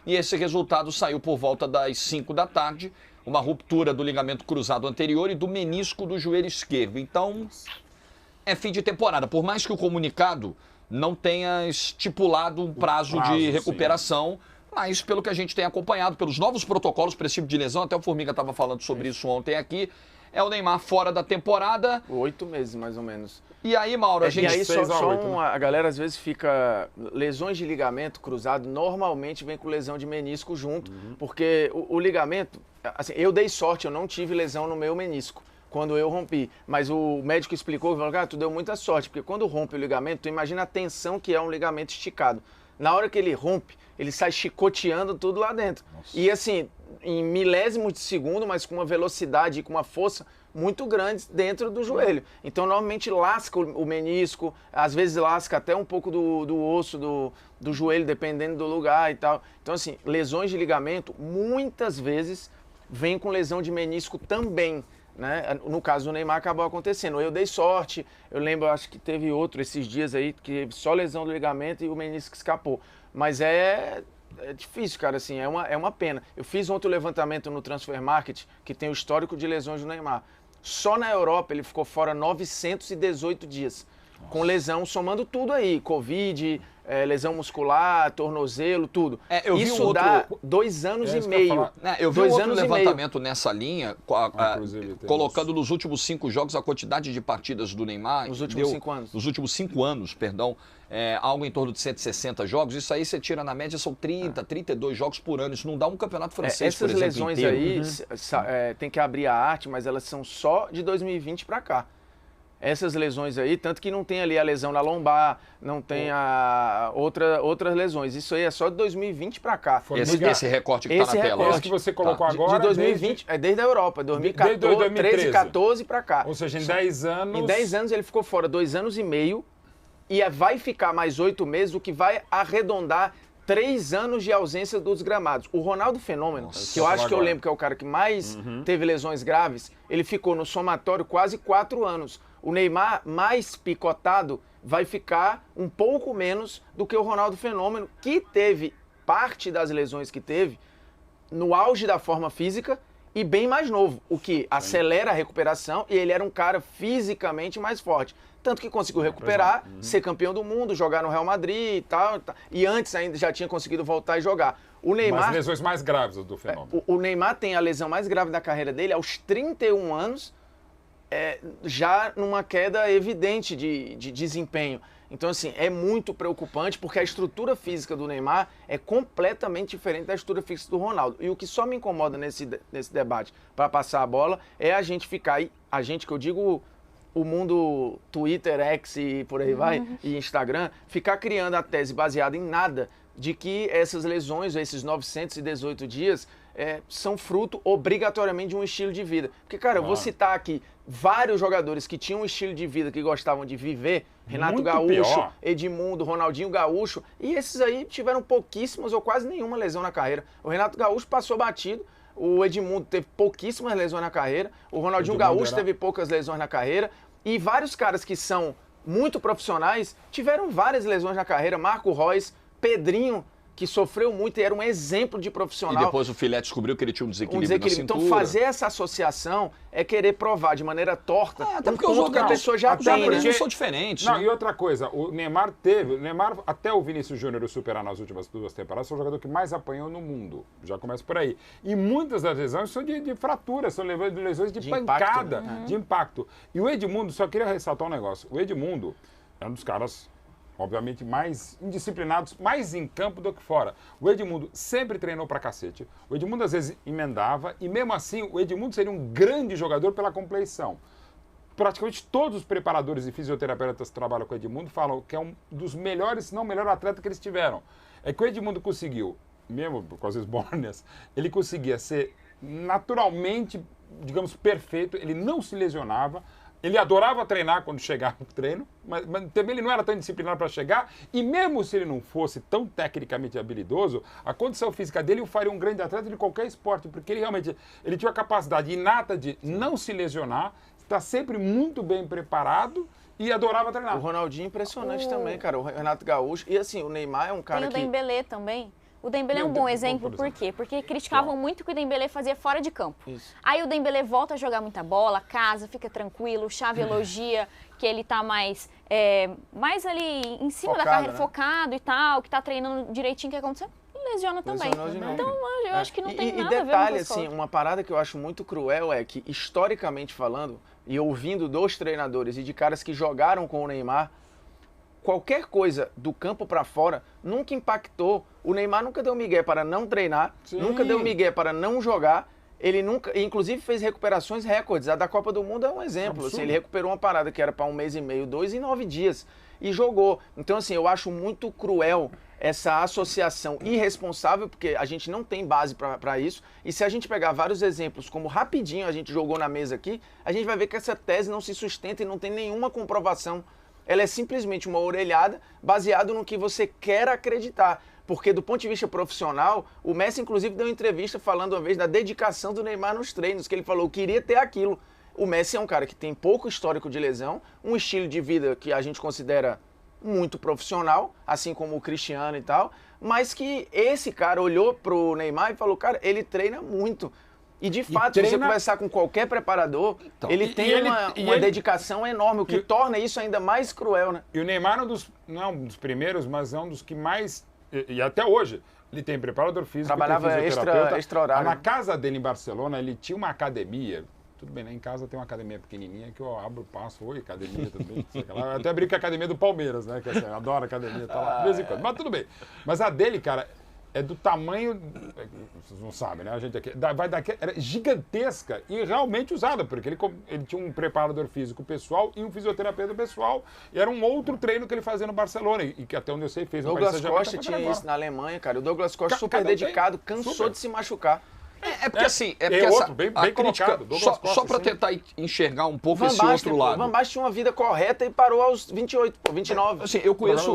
e esse resultado saiu por volta das 5 da tarde, uma ruptura do ligamento cruzado anterior e do menisco do joelho esquerdo. Então, é fim de temporada. Por mais que o comunicado não tenha estipulado um prazo de recuperação, mas pelo que a gente tem acompanhado, pelos novos protocolos para esse tipo de lesão, até o Formiga estava falando sobre isso ontem aqui, é o Neymar fora da temporada. 8 meses, mais ou menos. E aí, Mauro, a gente... E aí, a galera às vezes fica... Lesões de ligamento cruzado normalmente vem com lesão de menisco junto, porque o ligamento... Assim, eu dei sorte, eu não tive lesão no meu menisco quando eu rompi. Mas o médico explicou, falou, cara, tu deu muita sorte, porque quando rompe o ligamento, tu imagina a tensão que é um ligamento esticado. Na hora que ele rompe, ele sai chicoteando tudo lá dentro. Nossa. E assim, em milésimos de segundo, mas com uma velocidade e com uma força muito grande dentro do joelho. Então, normalmente lasca o menisco, às vezes lasca até um pouco do osso do joelho, dependendo do lugar e tal. Então, assim, lesões de ligamento, muitas vezes, vêm com lesão de menisco também. Né? No caso do Neymar acabou acontecendo. Eu dei sorte, eu lembro, acho que teve outro esses dias aí, que só lesão do ligamento e o menisco escapou. Mas é difícil, cara, assim, é uma pena. Eu fiz ontem o levantamento no Transfer Market, que tem o histórico de lesões do Neymar. Só na Europa ele ficou fora 918 dias. Nossa. Com lesão, somando tudo aí, Covid, lesão muscular, tornozelo, tudo. Isso dá 2 anos e meio. Eu vi um outro levantamento nessa linha, colocando nos últimos 5 jogos a quantidade de partidas do Neymar. Nos últimos 5 anos. Nos últimos 5 anos, perdão. Algo em torno de 160 jogos. Isso aí você tira na média, são 30, 32 jogos por ano. Isso não dá um campeonato francês, por exemplo, essas lesões aí, tem que abrir a arte, mas elas são só de 2020 para cá. Essas lesões aí, tanto que não tem ali a lesão na lombar, não tem outras lesões. Isso aí é só de 2020 para cá. Esse recorte que está na tela. Esse que você colocou agora. De 2020, desde a Europa, 2014, 13, 14 para cá. Ou seja, em 10 anos... Em 10 anos ele ficou fora 2 anos e meio e vai ficar mais 8 meses, o que vai arredondar 3 anos de ausência dos gramados. O Ronaldo Fenômeno, que eu acho que eu lembro que é o cara que mais teve lesões graves, ele ficou no somatório quase 4 anos. O Neymar, mais picotado, vai ficar um pouco menos do que o Ronaldo Fenômeno, que teve parte das lesões que teve no auge da forma física e bem mais novo, o que acelera a recuperação, e ele era um cara fisicamente mais forte. Tanto que conseguiu recuperar, ser campeão do mundo, jogar no Real Madrid e tal. E antes ainda já tinha conseguido voltar e jogar. O Neymar... Mas lesões mais graves do Fenômeno. O Neymar tem a lesão mais grave da carreira dele aos 31 anos, já numa queda evidente de desempenho. Então, assim, é muito preocupante porque a estrutura física do Neymar é completamente diferente da estrutura física do Ronaldo. E o que só me incomoda nesse debate, para passar a bola, é a gente ficar... A gente, que eu digo... o mundo Twitter, X e por aí vai, e Instagram, ficar criando a tese baseada em nada de que essas lesões, esses 918 dias, são fruto obrigatoriamente de um estilo de vida. Porque, cara, eu vou citar aqui vários jogadores que tinham um estilo de vida que gostavam de viver, Renato muito Gaúcho, pior. Edmundo, Ronaldinho Gaúcho, e esses aí tiveram pouquíssimas ou quase nenhuma lesão na carreira. O Renato Gaúcho passou batido, o Edmundo teve pouquíssimas lesões na carreira, o Ronaldinho Gaúcho teve poucas lesões na carreira, e vários caras que são muito profissionais tiveram várias lesões na carreira. Marco Reus, Pedrinho, que sofreu muito e era um exemplo de profissional. E depois o Filé descobriu que ele tinha um desequilíbrio na cintura. Então fazer essa associação é querer provar de maneira torta até porque os que a pessoa já tem, né? Não são diferentes. Não, e outra coisa, o Neymar até o Vinícius Júnior o superar nas últimas 2 temporadas, foi o jogador que mais apanhou no mundo. Já começa por aí. E muitas das lesões são de fraturas, são lesões de pancada, impacto, né? de impacto. E o Edmundo, só queria ressaltar um negócio, o Edmundo é um dos caras... obviamente mais indisciplinados, mais em campo do que fora. O Edmundo sempre treinou pra cacete. O Edmundo às vezes emendava e mesmo assim o Edmundo seria um grande jogador pela compleição. Praticamente todos os preparadores e fisioterapeutas que trabalham com o Edmundo falam que é um dos melhores, se não o melhor atleta que eles tiveram. É que o Edmundo conseguiu, mesmo com as esbórnias, ele conseguia ser naturalmente, digamos, perfeito, ele não se lesionava. Ele adorava treinar quando chegava no treino, mas também ele não era tão disciplinado para chegar, e mesmo se ele não fosse tão tecnicamente habilidoso, a condição física dele o faria um grande atleta de qualquer esporte, porque ele realmente tinha a capacidade inata de não se lesionar, estar sempre muito bem preparado e adorava treinar. O Ronaldinho impressionante também, cara, o Renato Gaúcho, e assim, o Neymar é um cara Tem o Dembélé também. O Dembélé é um bom exemplo, por quê? Porque criticavam muito o que o Dembélé fazia fora de campo. Isso. Aí o Dembélé volta a jogar muita bola, casa, fica tranquilo, o Xavi elogia que ele tá mais ali em cima Focado, da carreira, né? focado e tal, que tá treinando direitinho, o que aconteceu? Lesiona também. Lesionou de novo. Então, eu acho que não tem nada a ver uma detalhe, coisa com a assim, outra. uma parada que eu acho muito cruel é que, historicamente falando, e ouvindo dos treinadores e de caras que jogaram com o Neymar, qualquer coisa do campo pra fora nunca impactou. O Neymar nunca deu migué para não treinar, Sim. nunca deu migué para não jogar. Ele nunca, inclusive fez recuperações recordes. A da Copa do Mundo é um exemplo. Assim, ele recuperou uma parada que era para 1 mês e meio, 2 em 9 dias e jogou. Então, assim, eu acho muito cruel essa associação irresponsável, porque a gente não tem base para isso. E se a gente pegar vários exemplos, como rapidinho a gente jogou na mesa aqui, a gente vai ver que essa tese não se sustenta e não tem nenhuma comprovação. Ela é simplesmente uma orelhada baseado no que você quer acreditar. Porque do ponto de vista profissional, o Messi inclusive deu uma entrevista falando uma vez da dedicação do Neymar nos treinos, que ele falou que queria ter aquilo. O Messi é um cara que tem pouco histórico de lesão, um estilo de vida que a gente considera muito profissional, assim como o Cristiano e tal, mas que esse cara olhou pro Neymar e falou, cara, ele treina muito. E de fato, se você conversar com qualquer preparador, Então, ele tem uma dedicação enorme, o que torna isso ainda mais cruel, né? E o Neymar não é um dos primeiros, mas é um dos que mais, e até hoje, ele tem preparador físico, Trabalhava tem fisioterapeuta. extra horário. Na casa dele em Barcelona, ele tinha uma academia. Tudo bem, né? Em casa tem uma academia pequenininha que eu abro, passo, oi, academia, tudo bem? Eu até brinco com a academia do Palmeiras, né? Que assim, eu adoro a academia, tá lá de vez em quando. Mas tudo bem. Mas a dele, cara, é do tamanho, vocês não sabem, né? A gente aqui, era gigantesca e realmente usada, porque ele tinha um preparador físico pessoal e um fisioterapeuta pessoal, e era um outro treino que ele fazia no Barcelona, e que até onde eu sei fez no Paris Douglas Saint-Germain. Costa tinha isso na Alemanha, cara. O Douglas Costa super Cada dedicado, tem, cansou super. de se machucar. É porque assim, é Tem porque outro, bem colocado, Douglas só Costa, para sim. tentar enxergar um pouco Van esse Basten, outro lado. Van Basten tinha uma vida correta e parou aos 28, 29. Assim, eu conheço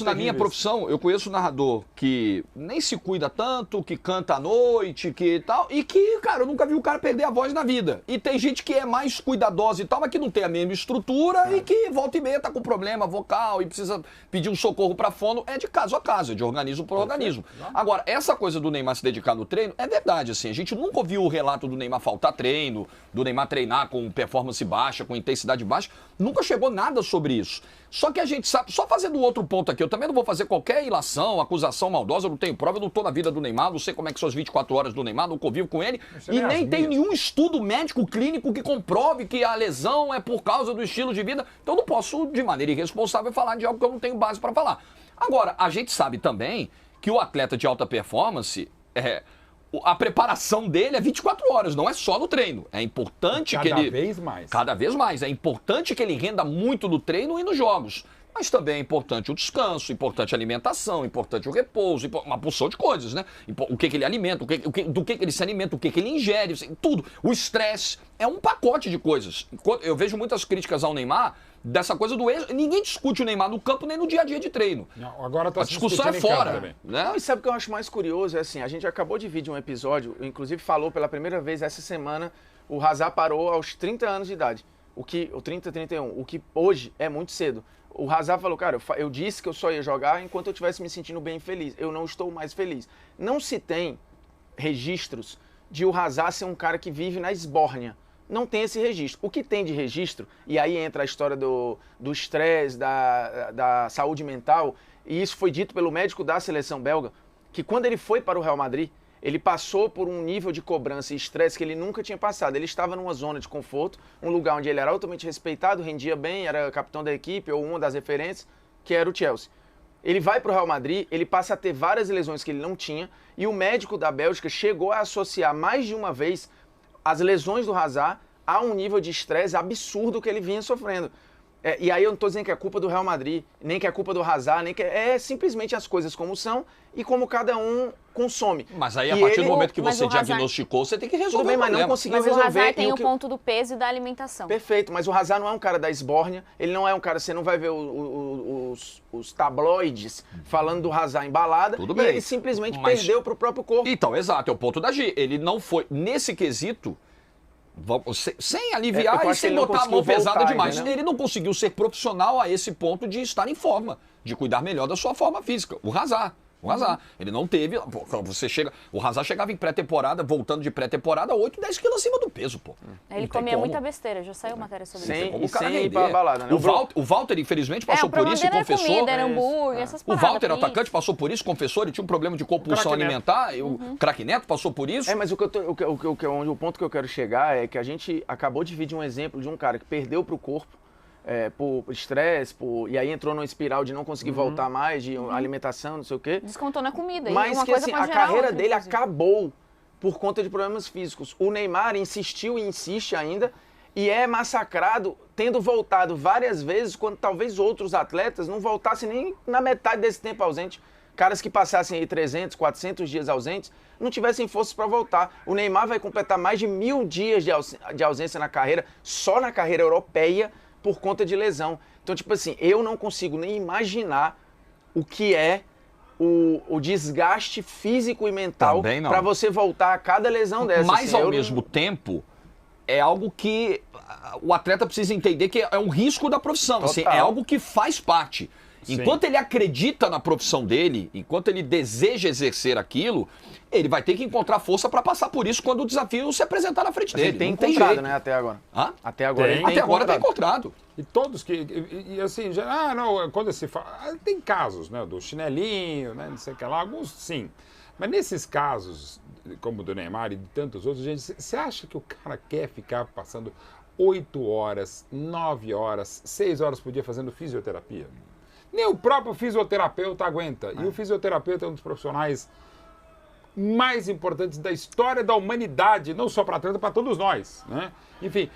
na minha terríveis. profissão, eu conheço narrador que nem se cuida tanto, que canta à noite, que tal, e que, cara, eu nunca vi o cara perder a voz na vida. E tem gente que é mais cuidadosa e tal, mas que não tem a mesma estrutura e que volta e meia tá com problema vocal e precisa pedir um socorro pra fono. É de caso a caso, é de organismo por organismo. Agora, essa coisa do Neymar se dedicar no treino, é verdade, assim, a gente nunca ouviu o relato do Neymar faltar treino, do Neymar treinar com performance baixa, com intensidade baixa, nunca chegou nada sobre isso. Só que a gente sabe, só fazendo outro ponto aqui, eu também não vou fazer qualquer ilação, acusação maldosa, eu não tenho prova, eu não tô na vida do Neymar, não sei como é que são as 24 horas do Neymar, não convivo com ele, Isso e nem nem as tem minhas. nenhum estudo médico clínico que comprove que a lesão é por causa do estilo de vida, então eu não posso, de maneira irresponsável, falar de algo que eu não tenho base para falar. Agora, a gente sabe também que o atleta de alta performance, a preparação dele é 24 horas, não é só no treino. É importante que ele... Cada vez mais. Cada vez mais. É importante que ele renda muito no treino e nos jogos. Mas também é importante o descanso, importante a alimentação, importante o repouso, uma porção de coisas, né? O que ele alimenta, do que ele se alimenta, o que ele ingere, tudo. O estresse é um pacote de coisas. Eu vejo muitas críticas ao Neymar dessa coisa do erro. Ninguém discute o Neymar no campo nem no dia a dia de treino. Não, agora tá A se discussão é discutindo em casa fora. também. Né? Não, e sabe o que eu acho mais curioso? É assim, a gente acabou de vir de um episódio, inclusive falou pela primeira vez essa semana, o Hazard parou aos 30 anos de idade. O 30, 31, o que hoje é muito cedo. O Hazard falou, cara, eu disse que eu só ia jogar enquanto eu estivesse me sentindo bem feliz. Eu não estou mais feliz. Não se tem registros de o Hazard ser um cara que vive na esbórnia. Não tem esse registro. O que tem de registro, e aí entra a história do estresse, da saúde mental, e isso foi dito pelo médico da seleção belga, que quando ele foi para o Real Madrid, ele passou por um nível de cobrança e estresse que ele nunca tinha passado. Ele estava numa zona de conforto, um lugar onde ele era altamente respeitado, rendia bem, era capitão da equipe ou uma das referências, que era o Chelsea. Ele vai para o Real Madrid, ele passa a ter várias lesões que ele não tinha, e o médico da Bélgica chegou a associar mais de uma vez as lesões do Hazard a um nível de estresse absurdo que ele vinha sofrendo. E aí eu não estou dizendo que é culpa do Real Madrid, nem que é culpa do Hazard, nem que é simplesmente as coisas como são e como cada um consome. Mas aí, a E partir do ele- momento que Mas você o Hazard- diagnosticou, você tem que resolver Tudo bem, o mas não problema. conseguiu Mas o resolver. Hazard e tem o o que- ponto do peso e da alimentação. Perfeito, mas o Hazard não é um cara da esbórnia, ele não é um cara, você não vai ver os tabloides falando do Hazard em balada, Tudo e bem. ele simplesmente Mas- perdeu pro próprio corpo. Então, exato, é o ponto da G. Ele não foi, nesse quesito, sem aliviar eu e acho que sem ele não botar a mão conseguiu pesada voltar, demais. entendeu? Ele não conseguiu ser profissional a esse ponto de estar em forma, de cuidar melhor da sua forma física. O Hazard. O Hazard. Ele não teve. Pô, você chega, o Hazard chegava em pré-temporada, voltando de pré-temporada, 8, 10 quilos acima do peso, pô. Ele comia muita besteira, já saiu matéria sobre isso. Como o cara sem ir pra balada, né? O Walter, infelizmente, passou o por isso e problema dele confessou. Comida, era hambúrguer, essas O paradas, Walter, pizza. atacante, passou por isso, confessou, ele tinha um problema de compulsão Craque alimentar, e o Craque Neto passou por isso. Mas o ponto que eu quero chegar é que a gente acabou de vir de um exemplo de um cara que perdeu pro corpo, por estresse, e aí entrou numa espiral de não conseguir voltar mais, de alimentação, não sei o quê. Descontou na comida. E Mas uma que coisa assim, pode a gerar carreira outra, dele inclusive. acabou por conta de problemas físicos. O Neymar insistiu e insiste ainda e é massacrado, tendo voltado várias vezes, quando talvez outros atletas não voltassem nem na metade desse tempo ausente. Caras que passassem aí 300, 400 dias ausentes, não tivessem forças para voltar. O Neymar vai completar mais de 1000 dias de ausência na carreira, só na carreira europeia, por conta de lesão. Então, tipo assim, eu não consigo nem imaginar o que é o desgaste físico e mental Também não. para você voltar a cada lesão dessa. Mas, assim, ao eu mesmo tempo, é algo que o atleta precisa entender que é um risco da profissão. Assim, Total. é algo que faz parte. Sim. Enquanto ele acredita na profissão dele, enquanto ele deseja exercer aquilo, ele vai ter que encontrar força para passar por isso quando o desafio se apresentar na frente dele. Ele tem Não tem encontrado, jeito. né, até agora. Hã? Até agora Tem. ele tem Até agora está encontrado. encontrado. E todos que. E assim, já, não, quando se fala. Tem casos, né? Do chinelinho, né? Não sei o que lá, alguns sim. Mas nesses casos, como o do Neymar e de tantos outros, gente, você acha que o cara quer ficar passando 8 horas, 9 horas, 6 horas por dia fazendo fisioterapia? Nem o próprio fisioterapeuta aguenta. E o fisioterapeuta é um dos profissionais mais importantes da história da humanidade, não só para atleta, para todos nós, né? Enfim,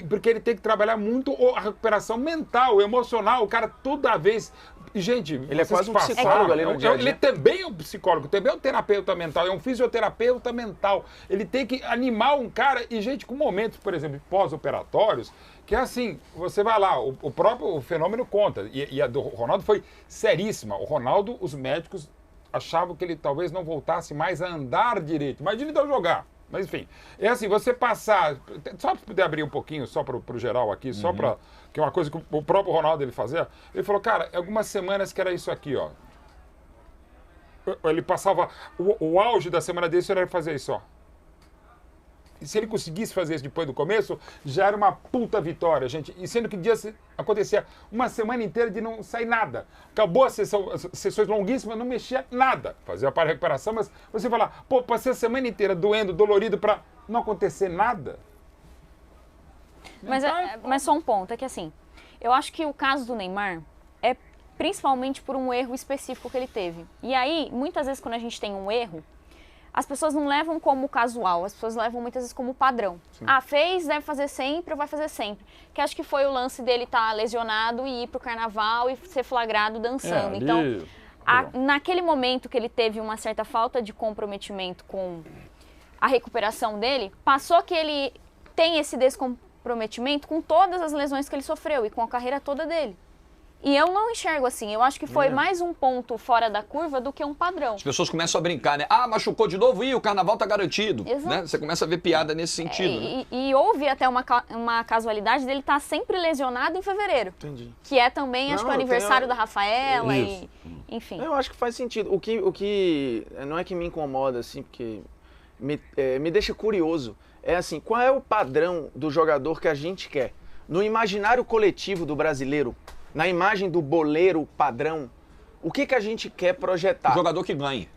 porque ele tem que trabalhar muito a recuperação mental, emocional, o cara toda vez... Gente, Ele é vocês quase um passaram, psicólogo ali no dia a dia. Ele também é um psicólogo, também é um terapeuta mental, é um fisioterapeuta mental. Ele tem que animar um cara, e gente, com momentos, por exemplo, pós-operatórios, que é assim, você vai lá, o próprio fenômeno conta, e a do Ronaldo foi seríssima. O Ronaldo, os médicos achavam que ele talvez não voltasse mais a andar direito. Imagina então jogar. Mas enfim, é assim, você passar... Só para poder abrir um pouquinho, só para o geral aqui, só para... Que é uma coisa que o próprio Ronaldo ele fazia. Ele falou, cara, algumas semanas que era isso aqui, ó. Ele passava... O auge da semana dele era fazer isso, ó. E se ele conseguisse fazer isso depois do começo, já era uma puta vitória, gente. E sendo que dias acontecia uma semana inteira de não sair nada. Acabou a sessão, as sessões longuíssimas, não mexia nada. Fazia para recuperação, mas você fala, pô, passei a semana inteira doendo, dolorido, para não acontecer nada. Mas só um ponto, é que assim, eu acho que o caso do Neymar é principalmente por um erro específico que ele teve. E aí, muitas vezes quando a gente tem um erro, as pessoas não levam como casual, as pessoas levam muitas vezes como padrão. Sim. Ah, fez, deve fazer sempre ou vai fazer sempre. Que acho que foi o lance dele estar lesionado e ir pro carnaval e ser flagrado dançando. Então, naquele momento que ele teve uma certa falta de comprometimento com a recuperação dele, passou que ele tem esse descomprometimento com todas as lesões que ele sofreu e com a carreira toda dele. E eu não enxergo assim, eu acho que foi mais um ponto fora da curva do que um padrão. As pessoas começam a brincar, né? Ah, machucou de novo, o carnaval tá garantido. Exato. Né? Você começa a ver piada nesse sentido. Né? E houve até uma casualidade dele estar sempre lesionado em fevereiro. Entendi. Que é também, acho que o aniversário da Rafaela e... Enfim. Eu acho que faz sentido. O que não é que me incomoda, assim, porque me deixa curioso. É assim, qual é o padrão do jogador que a gente quer? No imaginário coletivo do brasileiro, na imagem do boleiro padrão, o que a gente quer projetar? O jogador que ganhe.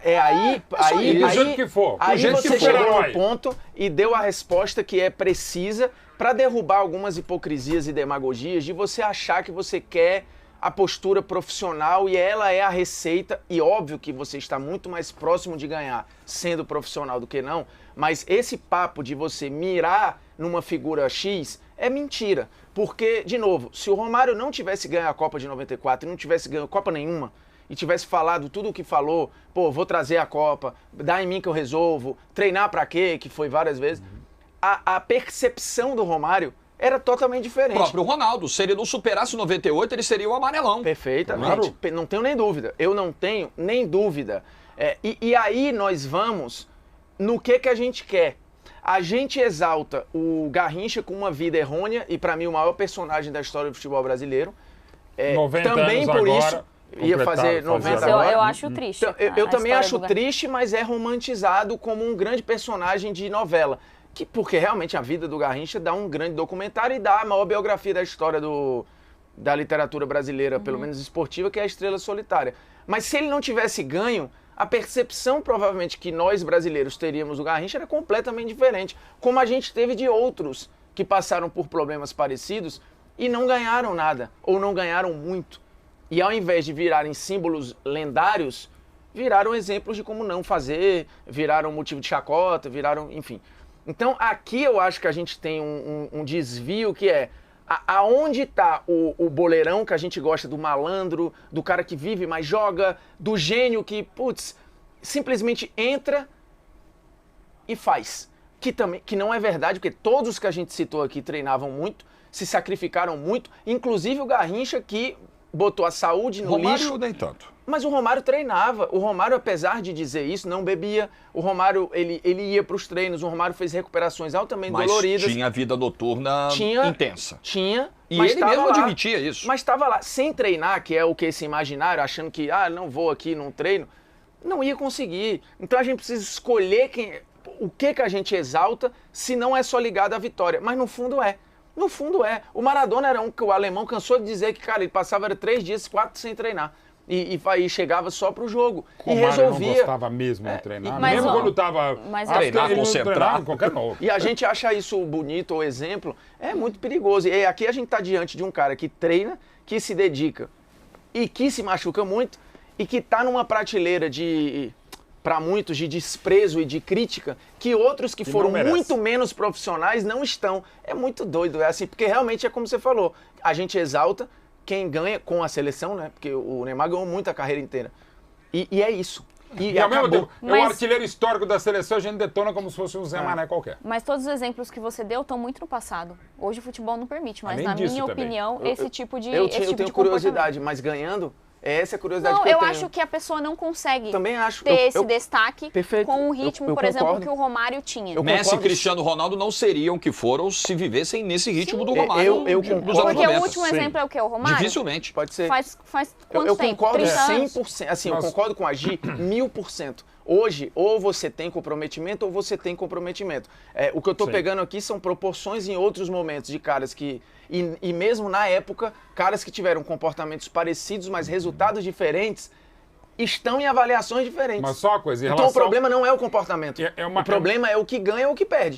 Aí do jeito que for. Aí você chegou herói. no ponto e deu a resposta que é precisa para derrubar algumas hipocrisias e demagogias de você achar que você quer a postura profissional e ela é a receita, e óbvio que você está muito mais próximo de ganhar sendo profissional do que não, mas esse papo de você mirar numa figura X é mentira. Porque, de novo, se o Romário não tivesse ganho a Copa de 94 e não tivesse ganho Copa nenhuma, e tivesse falado tudo o que falou, pô, vou trazer a Copa, dá em mim que eu resolvo, treinar pra quê, que foi várias vezes, a percepção do Romário era totalmente diferente. O próprio Ronaldo, se ele não superasse o 98, ele seria o amarelão. Perfeitamente, não tenho nem dúvida. Eu não tenho nem dúvida. E aí nós vamos no que a gente quer. A gente exalta o Garrincha com uma vida errônea e, para mim, o maior personagem da história do futebol brasileiro. 90 também anos por agora. isso, ia fazer 90 Eu agora. acho triste. Então, eu a também história acho do triste, mas é romantizado como um grande personagem de novela. Porque realmente a vida do Garrincha dá um grande documentário e dá a maior biografia da história da literatura brasileira, pelo menos esportiva, que é a Estrela Solitária. Mas se ele não tivesse ganho, a percepção provavelmente que nós brasileiros teríamos do Garrincha era completamente diferente. Como a gente teve de outros que passaram por problemas parecidos e não ganharam nada, ou não ganharam muito. E ao invés de virarem símbolos lendários, viraram exemplos de como não fazer, viraram motivo de chacota, viraram, enfim. Então aqui eu acho que a gente tem um desvio que é aonde está o boleirão que a gente gosta, do malandro, do cara que vive, mas joga, do gênio que, putz, simplesmente entra e faz. Que não é verdade, porque todos os que a gente citou aqui treinavam muito, se sacrificaram muito, inclusive o Garrincha que botou a saúde no Romário lixo. nem tanto. Mas o Romário treinava. O Romário, apesar de dizer isso, não bebia. O Romário, ele ia para os treinos. O Romário fez recuperações altamente Mas doloridas. tinha vida noturna intensa. Tinha. E mas ele tava mesmo lá. admitia isso. Mas estava lá, sem treinar, que é o que esse imaginário, achando que, não vou aqui num treino, não ia conseguir. Então a gente precisa escolher o que a gente exalta, se não é só ligado à vitória. Mas no fundo é. No fundo é. O Maradona era um que o alemão cansou de dizer que, cara, ele passava 3 dias, 4 sem treinar. E chegava só pro jogo. E resolvia. Não gostava mesmo de treinar. mas, mesmo ó, quando tava... mas treinar, ele não concentrar. treinava em qualquer novo. E a gente acha isso bonito ou exemplo, é muito perigoso. E aqui a gente está diante de um cara que treina, que se dedica e que se machuca muito e que está numa prateleira para muitos, de desprezo e de crítica, que outros que foram muito menos profissionais não estão. É muito doido, é assim, porque realmente é como você falou, a gente exalta quem ganha com a seleção, né? Porque o Neymar ganhou muito a carreira inteira. E é isso. E ao mesmo tempo, é o Mas- artilheiro histórico da seleção, a gente detona como se fosse um Zé Mané qualquer. Mas todos os exemplos que você deu estão muito no passado. Hoje o futebol não permite, mas Além na disso minha também. opinião, esse tipo de Eu esse tenho tipo de curiosidade, mas ganhando, essa é a curiosidade Não, que eu eu tenho. acho que a pessoa não consegue Também acho. ter esse Eu- destaque Perfeito. com o ritmo, Eu por exemplo, concordo. que o Romário tinha. Eu Messi e concordo. Cristiano Ronaldo não seriam o que foram se vivessem nesse ritmo do Romário eu dos concordo. anos Porque 90. o último exemplo é o quê? O Romário? Dificilmente. Pode ser. Faz quanto Eu tempo? concordo 30 anos? 100%. Assim, eu Nossa. concordo com a Gi 1000%. Hoje, ou você tem comprometimento ou você tem comprometimento. O que eu tô Sim. pegando aqui são proporções em outros momentos de caras que... E mesmo na época, caras que tiveram comportamentos parecidos, mas resultados diferentes, estão em avaliações diferentes. Mas só uma coisa, em Então relação... o problema não é o comportamento. É uma- O problema é o que ganha ou o que perde.